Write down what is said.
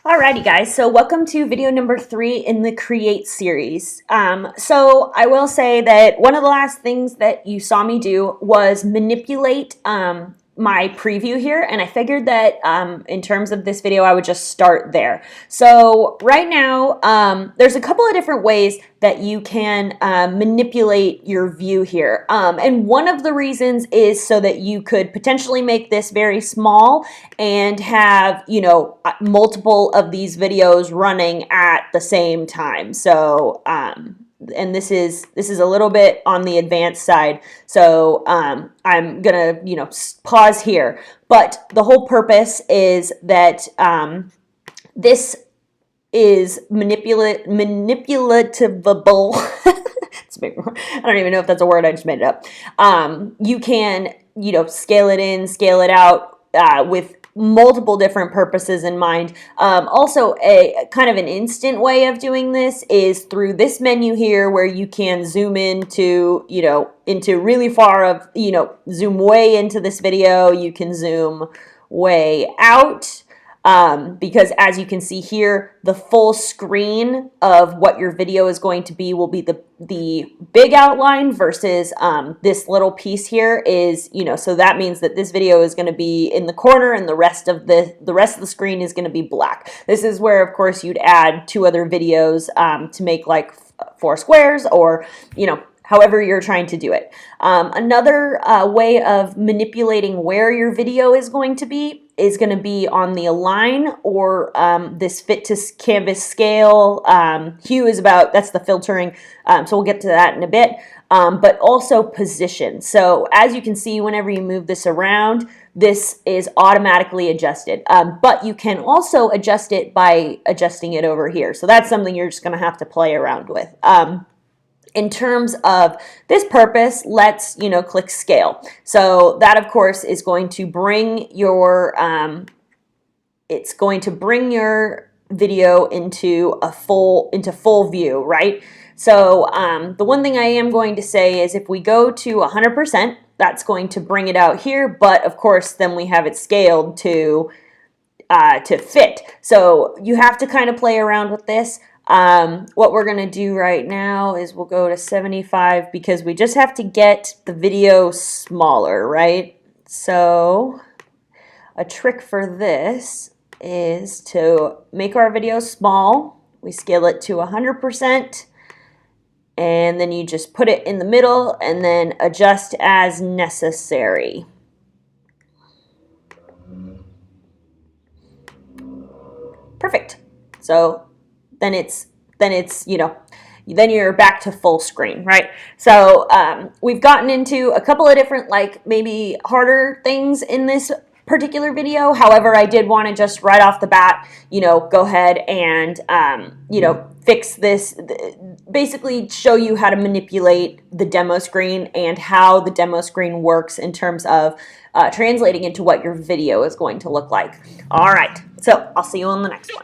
Alrighty guys, so welcome to video number 3 in the Create series. So I will say that one of the last things that you saw me do was manipulate my preview here, and I figured that in terms of this video I would just start there. So right now there's a couple of different ways that you can manipulate your view here, and one of the reasons is so that you could potentially make this very small and have, you know, multiple of these videos running at the same time. So and this is a little bit on the advanced side, so I'm gonna, you know, pause here, but the whole purpose is that this is manipulativable. It's a big word. I don't even know if that's a word, I just made it up. You can, you know, scale it in, scale it out with multiple different purposes in mind. Also, a kind of an instant way of doing this is through this menu here, where you can zoom into, you know, into really far of, you know, zoom way into this video. You can zoom way out. Because as you can see here, the full screen of what your video is going to be will be the big outline versus this little piece here is, you know, so that means that this video is going to be in the corner and the rest of the screen is going to be black. This is where, of course, you'd add 2 other videos to make like 4 squares, or, you know, however you're trying to do it. Another way of manipulating where your video is going to be on the align, or this fit to canvas scale. Hue is about, that's the filtering, so we'll get to that in a bit. But also position. So as you can see, whenever you move this around, this is automatically adjusted. But you can also adjust it by adjusting it over here. So that's something you're just gonna have to play around with. In terms of this purpose, let's, you know, click scale. So that, of course, is going to bring your it's going to bring your video into full view, right? So the one thing I am going to say is if we go to 100%, that's going to bring it out here, but of course then we have it scaled to fit. So you have to kind of play around with this. What we're going to do right now is we'll go to 75 because we just have to get the video smaller, right? So a trick for this is to make our video small. We scale it to 100%, and then you just put it in the middle and then adjust as necessary. Perfect. So then it's, you know, then you're back to full screen, right? So we've gotten into a couple of different, like, maybe harder things in this particular video. However, I did want to just right off the bat, you know, go ahead and, you know, fix this, basically show you how to manipulate the demo screen and how the demo screen works in terms of translating into what your video is going to look like. All right, so I'll see you on the next one.